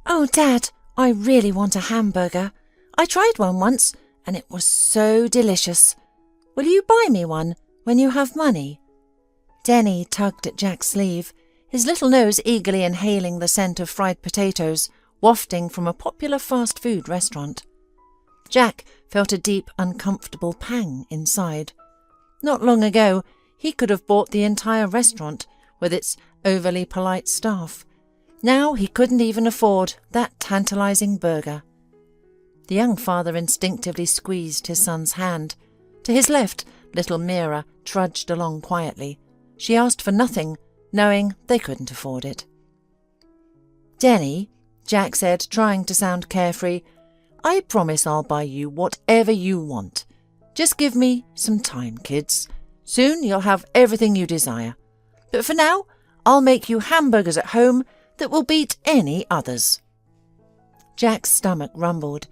"Oh, Dad, I really want a hamburger. I tried one once and it was so delicious. Will you buy me one when you have money?" Denny tugged at Jack's sleeve, his little nose eagerly inhaling the scent of fried potatoes wafting from a popular fast food restaurant. Jack felt a deep, uncomfortable pang inside. Not long ago, he could have bought the entire restaurant with its overly polite staff. Now he couldn't even afford that tantalizing burger. The young father instinctively squeezed his son's hand. To his left, little Mira trudged along quietly. She asked for nothing, knowing they couldn't afford it. "Denny," Jack said, trying to sound carefree, "I promise I'll buy you whatever you want. Just give me some time, kids. Soon you'll have everything you desire. But for now, I'll make you hamburgers at home that will beat any others." Jack's stomach rumbled.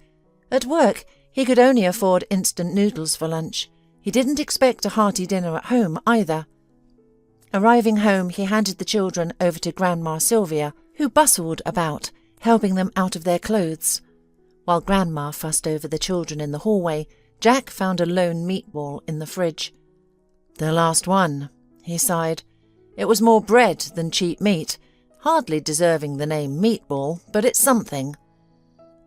At work, he could only afford instant noodles for lunch. He didn't expect a hearty dinner at home either. Arriving home, he handed the children over to Grandma Sylvia, who bustled about, helping them out of their clothes. While Grandma fussed over the children in the hallway, Jack found a lone meatball in the fridge. "The last one," he sighed. It was more bread than cheap meat, hardly deserving the name meatball, but it's something.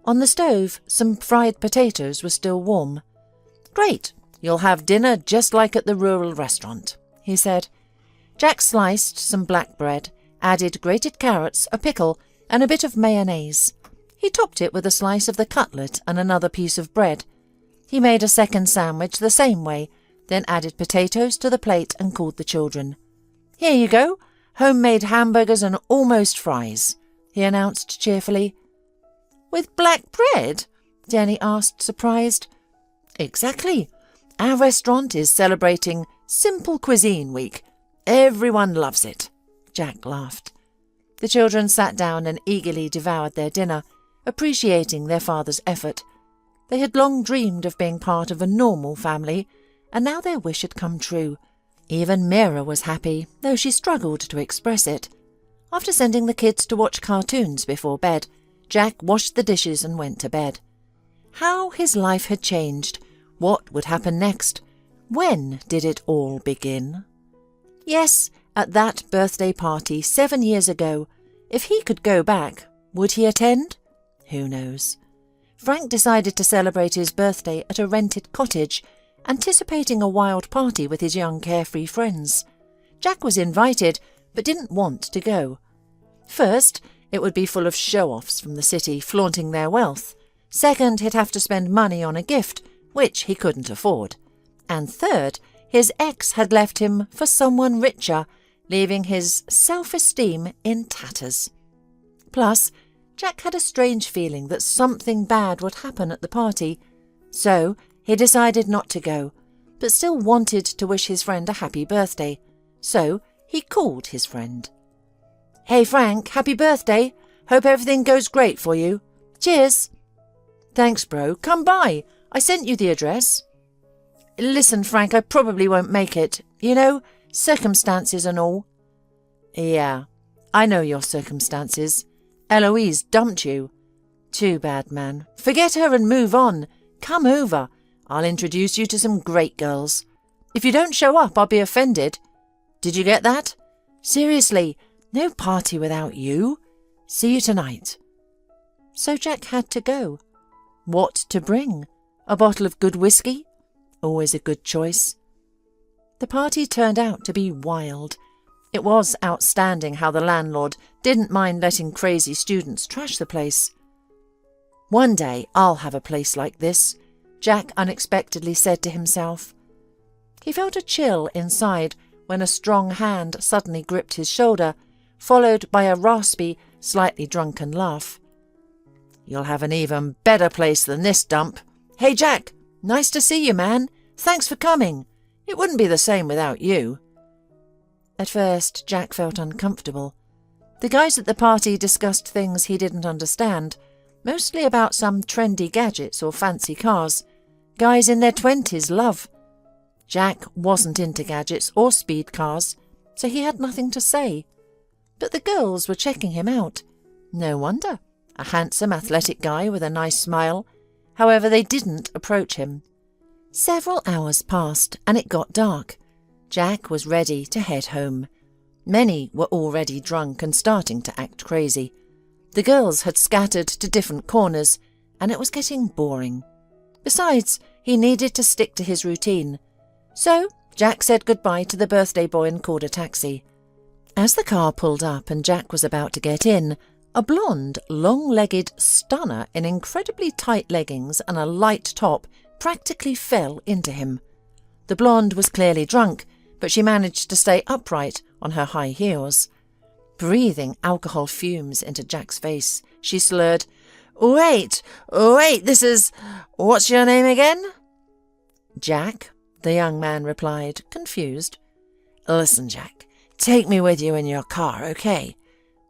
On the stove, some fried potatoes were still warm. "Great, you'll have dinner just like at the rural restaurant," he said. Jack sliced some black bread, added grated carrots, a pickle, and a bit of mayonnaise. He topped it with a slice of the cutlet and another piece of bread. He made a second sandwich the same way, then added potatoes to the plate and called the children. "Here you go, homemade hamburgers and almost fries," he announced cheerfully. "With black bread?" Jenny asked, surprised. "Exactly. Our restaurant is celebrating Simple Cuisine Week. Everyone loves it," Jack laughed. The children sat down and eagerly devoured their dinner, appreciating their father's effort. They had long dreamed of being part of a normal family, and now their wish had come true. Even Mira was happy, though she struggled to express it. After sending the kids to watch cartoons before bed, Jack washed the dishes and went to bed. How his life had changed. What would happen next? When did it all begin? Yes, at that birthday party 7 years ago. If he could go back, would he attend? Who knows? Frank decided to celebrate his birthday at a rented cottage, anticipating a wild party with his young carefree friends. Jack was invited, but didn't want to go. First, it would be full of show-offs from the city flaunting their wealth. Second, he'd have to spend money on a gift, which he couldn't afford. And third, his ex had left him for someone richer, leaving his self-esteem in tatters. Plus, Jack had a strange feeling that something bad would happen at the party, so he decided not to go, but still wanted to wish his friend a happy birthday, so he called his friend. "Hey Frank, happy birthday! Hope everything goes great for you. Cheers!" "Thanks, bro. Come by. I sent you the address." "Listen, Frank, I probably won't make it. You know, circumstances and all." "Yeah, I know your circumstances. Eloise dumped you." "Too bad, man. Forget her and move on. Come over. I'll introduce you to some great girls. If you don't show up, I'll be offended. Did you get that? Seriously, no party without you. See you tonight." So Jack had to go. What to bring? A bottle of good whiskey? Always a good choice. The party turned out to be wild. It was outstanding how the landlord didn't mind letting crazy students trash the place. "One day I'll have a place like this," Jack unexpectedly said to himself. He felt a chill inside when a strong hand suddenly gripped his shoulder, followed by a raspy, slightly drunken laugh. "You'll have an even better place than this dump. Hey Jack, nice to see you, man. Thanks for coming. It wouldn't be the same without you." At first, Jack felt uncomfortable. The guys at the party discussed things he didn't understand, mostly about some trendy gadgets or fancy cars. Guys in their 20s love. Jack wasn't into gadgets or speed cars, so he had nothing to say. But the girls were checking him out. No wonder. a handsome, athletic guy with a nice smile. However, they didn't approach him. Several hours passed, and it got dark. Jack was ready to head home. Many were already drunk and starting to act crazy. The girls had scattered to different corners, and it was getting boring. Besides, he needed to stick to his routine. So Jack said goodbye to the birthday boy and called a taxi. As the car pulled up and Jack was about to get in, a blonde, long-legged stunner in incredibly tight leggings and a light top practically fell into him. The blonde was clearly drunk, but she managed to stay upright on her high heels. Breathing alcohol fumes into Jack's face, she slurred, Wait, this is... What's your name again?" "Jack," the young man replied, confused. "Listen, Jack, take me with you in your car, okay?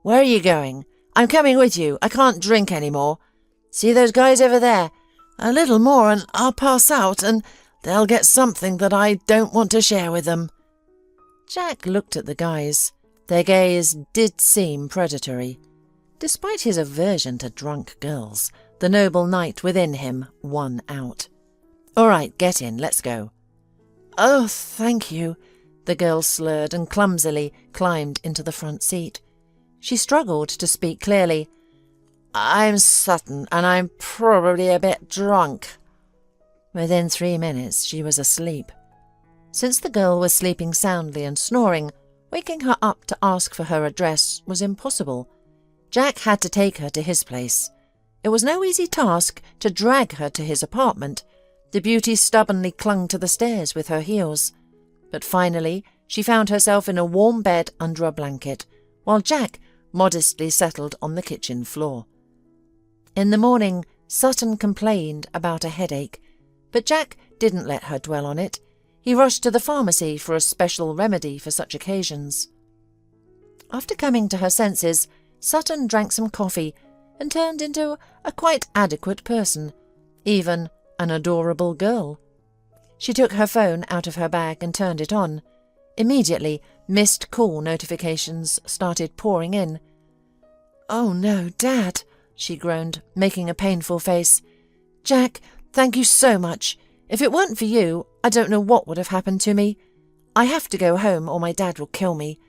Where are you going?" "I'm coming with you. I can't drink any more. See those guys over there? A little more and I'll pass out, and they'll get something that I don't want to share with them." Jack looked at the guys. Their gaze did seem predatory. Despite his aversion to drunk girls, the noble knight within him won out. "All right, get in, let's go." "Oh, thank you," the girl slurred and clumsily climbed into the front seat. She struggled to speak clearly. "I'm Sutton, and I'm probably a bit drunk." Within 3 minutes, she was asleep. Since the girl was sleeping soundly and snoring, waking her up to ask for her address was impossible. Jack had to take her to his place. It was no easy task to drag her to his apartment. The beauty stubbornly clung to the stairs with her heels. But finally, she found herself in a warm bed under a blanket, while Jack modestly settled on the kitchen floor. In the morning, Sutton complained about a headache, but Jack didn't let her dwell on it. He rushed to the pharmacy for a special remedy for such occasions. After coming to her senses, Sutton drank some coffee and turned into a quite adequate person, even an adorable girl. She took her phone out of her bag and turned it on. Immediately, missed call notifications started pouring in. "Oh no, Dad," she groaned, making a painful face. "Jack, thank you so much. If it weren't for you, I don't know what would have happened to me. I have to go home or my dad will kill me."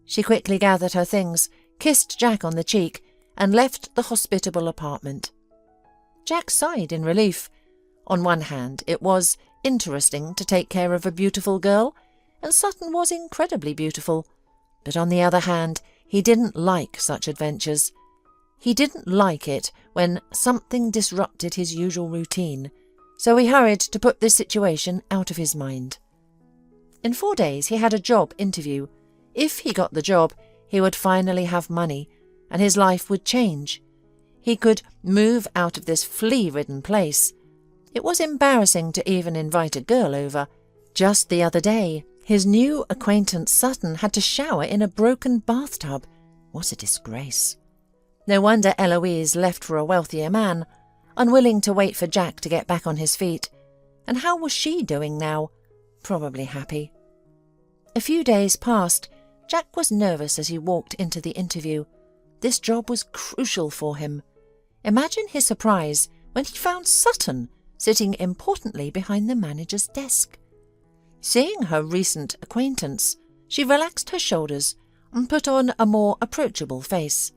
She quickly gathered her things, kissed Jack on the cheek, and left the hospitable apartment. Jack sighed in relief. On one hand, it was interesting to take care of a beautiful girl, and Sutton was incredibly beautiful. But on the other hand, he didn't like such adventures. He didn't like it when something disrupted his usual routine, so he hurried to put this situation out of his mind. In 4 days, he had a job interview. If he got the job, he would finally have money, and his life would change. He could move out of this flea-ridden place. It was embarrassing to even invite a girl over. Just the other day, his new acquaintance Sutton had to shower in a broken bathtub. What a disgrace. No wonder Eloise left for a wealthier man, unwilling to wait for Jack to get back on his feet. And how was she doing now? Probably happy. A few days passed. Jack was nervous as he walked into the interview. This job was crucial for him. Imagine his surprise when he found Sutton sitting importantly behind the manager's desk. Seeing her recent acquaintance, she relaxed her shoulders and put on a more approachable face.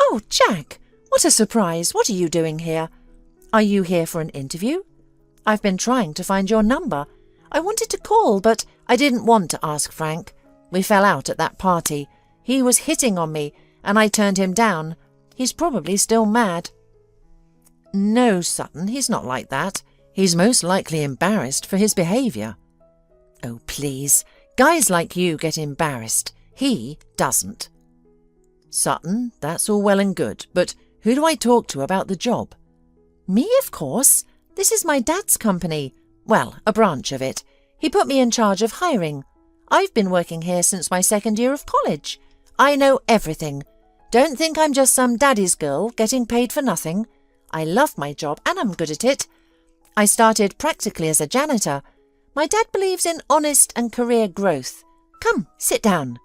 "Oh, Jack, what a surprise! What are you doing here? Are you here for an interview? I've been trying to find your number. I wanted to call, but I didn't want to ask Frank. We fell out at that party. He was hitting on me, and I turned him down. He's probably still mad." "No, Sutton, he's not like that. He's most likely embarrassed for his behaviour." "Oh, please. Guys like you get embarrassed. He doesn't." "Sutton, that's all well and good, but who do I talk to about the job?" "Me, of course. This is my dad's company. Well, a branch of it. He put me in charge of hiring. I've been working here since my 2nd year of college. I know everything. Don't think I'm just some daddy's girl getting paid for nothing. I love my job and I'm good at it. I started practically as a janitor. My dad believes in honest and career growth. Come, sit down."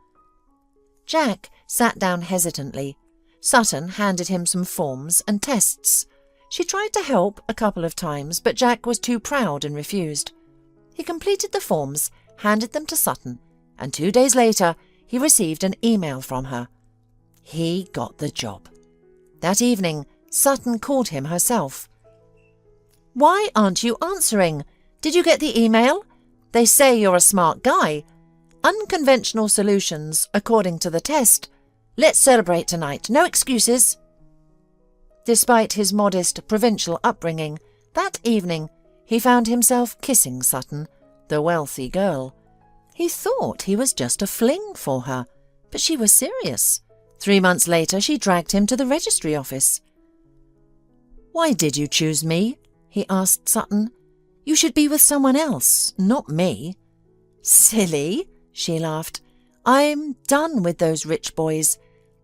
Jack sat down hesitantly. Sutton handed him some forms and tests. She tried to help a couple of times, but Jack was too proud and refused. He completed the forms, handed them to Sutton, and 2 days later he received an email from her. He got the job. That evening, Sutton called him herself. "Why aren't you answering? Did you get the email? They say you're a smart guy. Unconventional solutions according to the test. Let's celebrate tonight. No excuses." Despite his modest provincial upbringing, that evening he found himself kissing Sutton, the wealthy girl. He thought he was just a fling for her, but she was serious. 3 months later she dragged him to the registry office. "Why did you choose me?" he asked Sutton. "You should be with someone else, not me." "Silly," she laughed. "I'm done with those rich boys.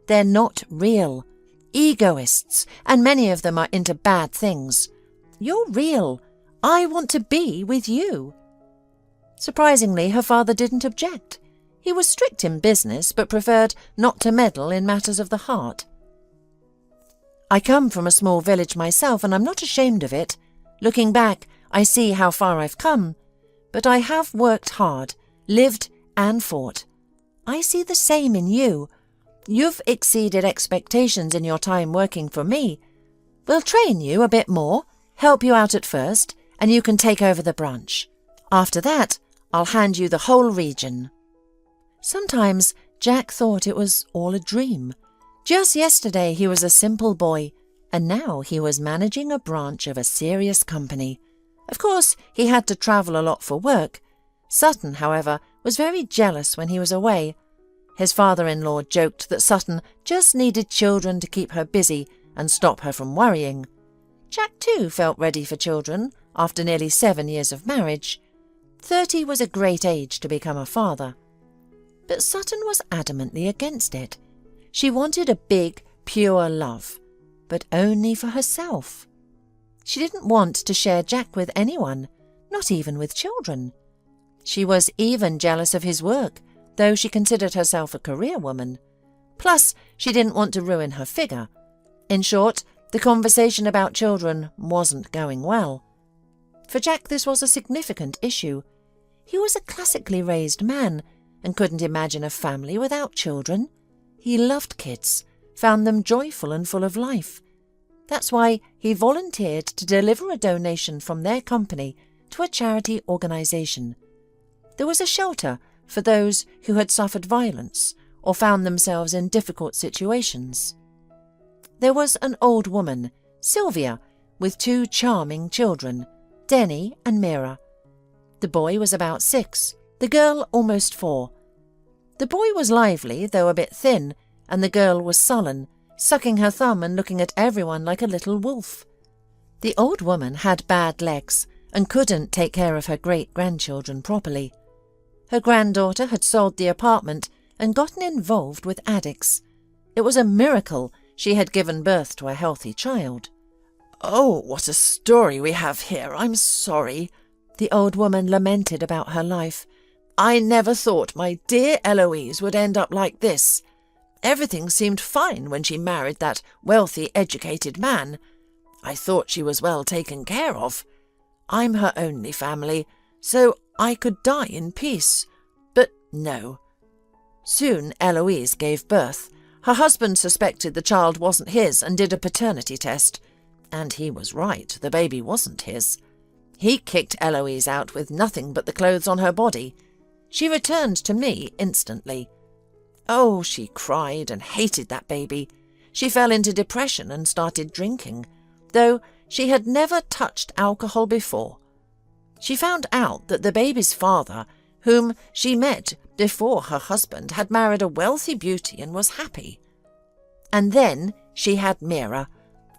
They're not real. Egoists, and many of them are into bad things. You're real. I want to be with you." Surprisingly, her father didn't object. He was strict in business, but preferred not to meddle in matters of the heart. "I come from a small village myself, and I'm not ashamed of it. Looking back, I see how far I've come. But I have worked hard, lived and fought. I see the same in you. You've exceeded expectations in your time working for me. We'll train you a bit more, help you out at first, and you can take over the branch. After that, I'll hand you the whole region." Sometimes Jack thought it was all a dream. Just yesterday he was a simple boy, and now he was managing a branch of a serious company. Of course, he had to travel a lot for work. Sutton, however, was very jealous when he was away. His father-in-law joked that Sutton just needed children to keep her busy and stop her from worrying. Jack, too, felt ready for children after nearly 7 years of marriage. 30 was a great age to become a father. But Sutton was adamantly against it. She wanted a big, pure love, but only for herself. She didn't want to share Jack with anyone, not even with children. She was even jealous of his work, though she considered herself a career woman. Plus, she didn't want to ruin her figure. In short, the conversation about children wasn't going well. For Jack, this was a significant issue. He was a classically raised man and couldn't imagine a family without children. He loved kids, found them joyful and full of life. That's why he volunteered to deliver a donation from their company to a charity organisation. There was a shelter for those who had suffered violence or found themselves in difficult situations. There was an old woman, Sylvia, with 2 charming children, Denny and Mira. The boy was about 6, the girl almost 4. The boy was lively, though a bit thin, and the girl was sullen, sucking her thumb and looking at everyone like a little wolf. The old woman had bad legs and couldn't take care of her great-grandchildren properly. Her granddaughter had sold the apartment and gotten involved with addicts. It was a miracle she had given birth to a healthy child. "Oh, what a story we have here! I'm sorry," the old woman lamented about her life. "I never thought my dear Eloise would end up like this. Everything seemed fine when she married that wealthy, educated man. I thought she was well taken care of. I'm her only family, so I could die in peace. But no. Soon Eloise gave birth. Her husband suspected the child wasn't his and did a paternity test. And he was right, the baby wasn't his. He kicked Eloise out with nothing but the clothes on her body. She returned to me instantly. Oh, she cried and hated that baby. She fell into depression and started drinking, though she had never touched alcohol before. She found out that the baby's father, whom she met before her husband, had married a wealthy beauty and was happy. And then she had Mira.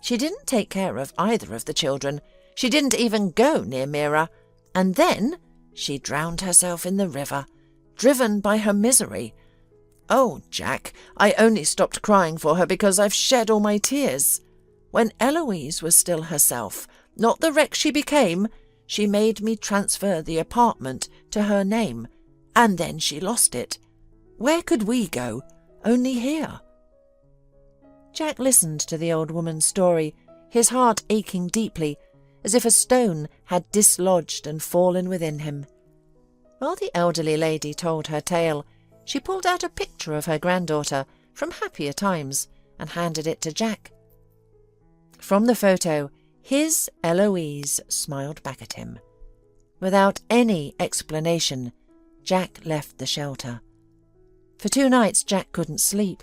She didn't take care of either of the children. She didn't even go near Mira. And then she drowned herself in the river, driven by her misery. Oh, Jack, I only stopped crying for her because I've shed all my tears. When Eloise was still herself, not the wreck she became, she made me transfer the apartment to her name, and then she lost it. Where could we go? Only here." Jack listened to the old woman's story, his heart aching deeply, as if a stone had dislodged and fallen within him. While the elderly lady told her tale, she pulled out a picture of her granddaughter from happier times and handed it to Jack. From the photo, his Eloise smiled back at him. Without any explanation, Jack left the shelter. For 2 nights Jack couldn't sleep.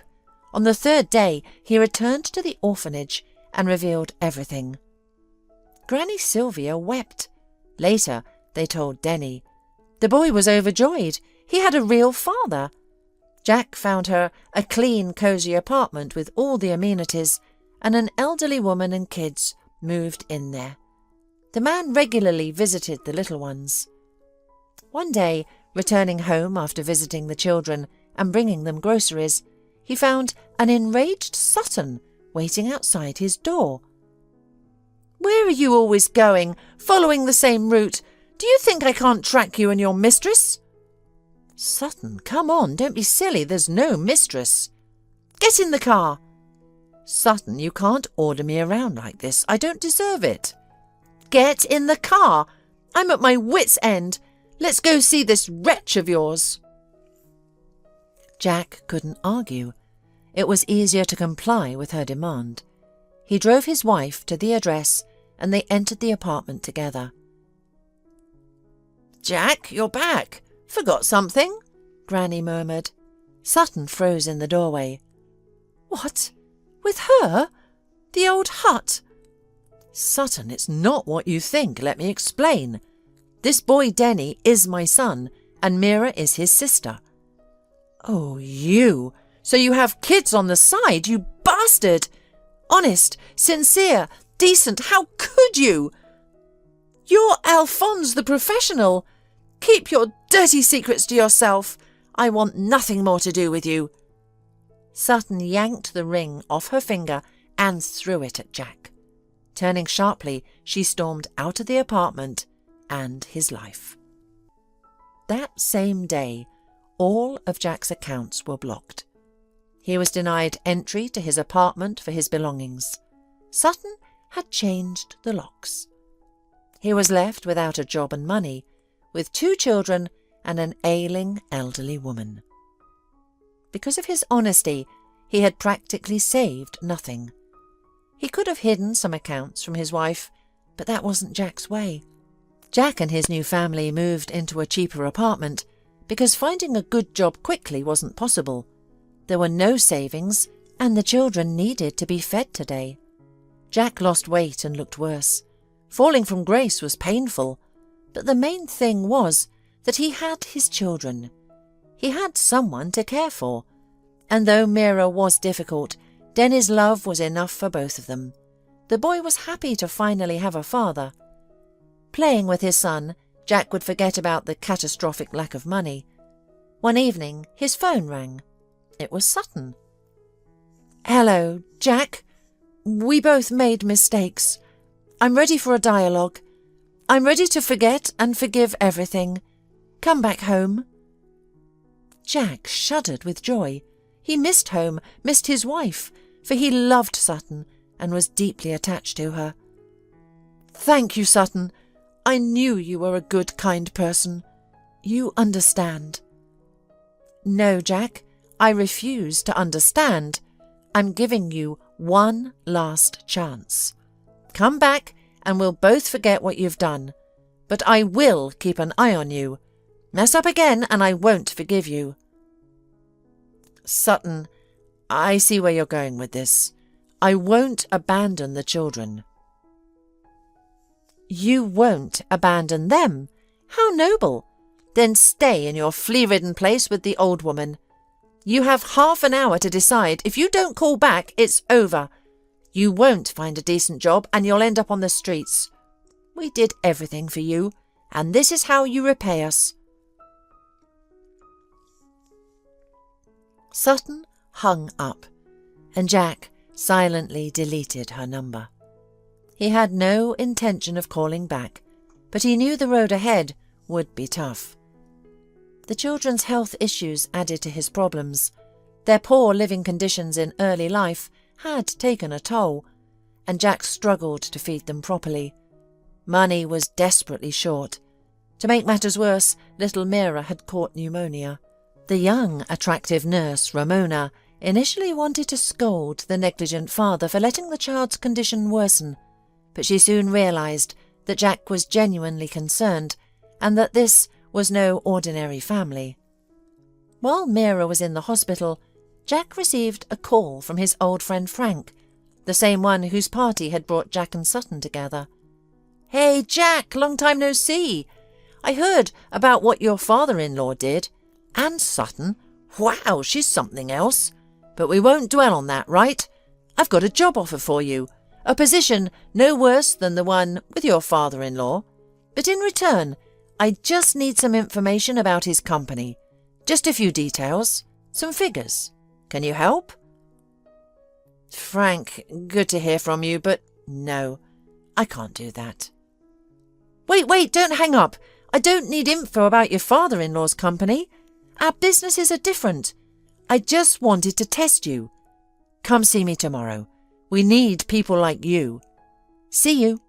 On the 3rd day he returned to the orphanage and revealed everything. Granny Sylvia wept. Later they told Denny. The boy was overjoyed. He had a real father. Jack found her a clean, cosy apartment with all the amenities, and an elderly woman and kids moved in there. The man regularly visited the little ones. One day, returning home after visiting the children and bringing them groceries, he found an enraged Sutton waiting outside his door. "Where are you always going, following the same route? Do you think I can't track you and your mistress?" "Sutton, come on, don't be silly, there's no mistress." "Get in the car." "Sutton, you can't order me around like this. I don't deserve it." "Get in the car. I'm at my wit's end. Let's go see this wretch of yours." Jack couldn't argue. It was easier to comply with her demand. He drove his wife to the address and they entered the apartment together. "Jack, you're back. Forgot something?" Granny murmured. Sutton froze in the doorway. "What? With her? The old hut?" "Sutton, it's not what you think. Let me explain. This boy Denny is my son, and Mira is his sister." "Oh, you! So you have kids on the side, you bastard! Honest, sincere, decent, how could you? You're Alphonse the professional. Keep your dirty secrets to yourself. I want nothing more to do with you." Sutton yanked the ring off her finger and threw it at Jack. Turning sharply, she stormed out of the apartment and his life. That same day, all of Jack's accounts were blocked. He was denied entry to his apartment for his belongings. Sutton had changed the locks. He was left without a job and money, with 2 children and an ailing elderly woman. Because of his honesty, he had practically saved nothing. He could have hidden some accounts from his wife, but that wasn't Jack's way. Jack and his new family moved into a cheaper apartment because finding a good job quickly wasn't possible. There were no savings, and the children needed to be fed today. Jack lost weight and looked worse. Falling from grace was painful, but the main thing was that he had his children. He had someone to care for, and though Mira was difficult, Denny's love was enough for both of them. The boy was happy to finally have a father. Playing with his son, Jack would forget about the catastrophic lack of money. One evening, his phone rang. It was Sutton. "Hello, Jack. We both made mistakes. I'm ready for a dialogue. I'm ready to forget and forgive everything. Come back home." Jack shuddered with joy. He missed home, missed his wife, for he loved Sutton and was deeply attached to her. "Thank you, Sutton. I knew you were a good, kind person. You understand." "No, Jack, I refuse to understand. I'm giving you one last chance. Come back and we'll both forget what you've done. But I will keep an eye on you. Mess up again and I won't forgive you." "Sutton, I see where you're going with this. I won't abandon the children." "You won't abandon them? How noble! Then stay in your flea-ridden place with the old woman. You have half an hour to decide. If you don't call back, it's over. You won't find a decent job and you'll end up on the streets. We did everything for you, and this is how you repay us." Sutton hung up, and Jack silently deleted her number. He had no intention of calling back, but he knew the road ahead would be tough. The children's health issues added to his problems. Their poor living conditions in early life had taken a toll, and Jack struggled to feed them properly. Money was desperately short. To make matters worse, little Mira had caught pneumonia. The young, attractive nurse, Ramona, initially wanted to scold the negligent father for letting the child's condition worsen, but she soon realized that Jack was genuinely concerned and that this was no ordinary family. While Mira was in the hospital, Jack received a call from his old friend Frank, the same one whose party had brought Jack and Sutton together. "Hey, Jack, long time no see. I heard about what your father-in-law did. And Sutton. Wow, she's something else. But we won't dwell on that, right? I've got a job offer for you. A position no worse than the one with your father-in-law. But in return, I just need some information about his company. Just a few details. Some figures. Can you help?" "Frank, good to hear from you, but no, I can't do that." Wait, don't hang up. I don't need info about your father-in-law's company. Our businesses are different. I just wanted to test you. Come see me tomorrow. We need people like you. See you."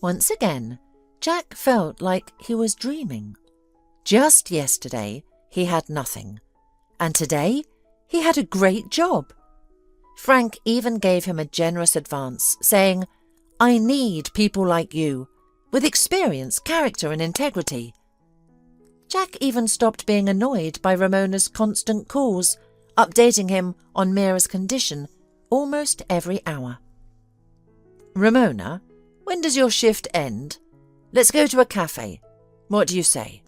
Once again, Jack felt like he was dreaming. Just yesterday, he had nothing. And today, he had a great job. Frank even gave him a generous advance, saying, "I need people like you, with experience, character and integrity." Jack even stopped being annoyed by Ramona's constant calls, updating him on Mira's condition almost every hour. "Ramona, when does your shift end? Let's go to a cafe. What do you say?"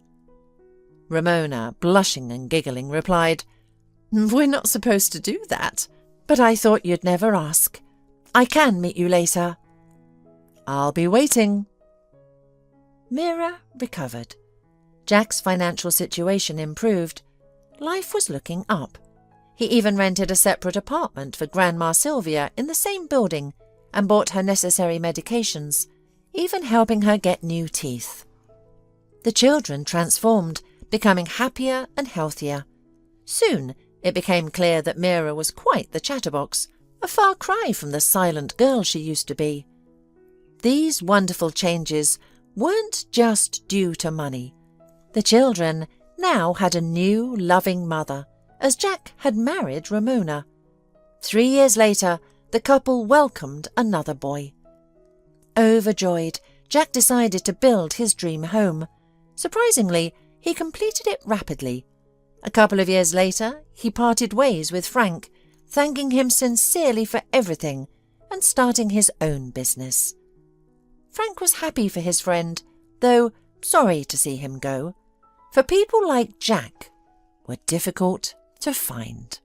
Ramona, blushing and giggling, replied, "We're not supposed to do that, but I thought you'd never ask. I can meet you later." "I'll be waiting." Mira recovered. Jack's financial situation improved. Life was looking up. He even rented a separate apartment for Grandma Sylvia in the same building and bought her necessary medications, even helping her get new teeth. The children transformed, becoming happier and healthier. Soon it became clear that Mira was quite the chatterbox, a far cry from the silent girl she used to be. These wonderful changes weren't just due to money. The children now had a new, loving mother, as Jack had married Ramona. 3 years later, the couple welcomed another boy. Overjoyed, Jack decided to build his dream home. Surprisingly, he completed it rapidly. A couple of years later, he parted ways with Frank, thanking him sincerely for everything and starting his own business. Frank was happy for his friend, though sorry to see him go, for people like Jack were difficult to find.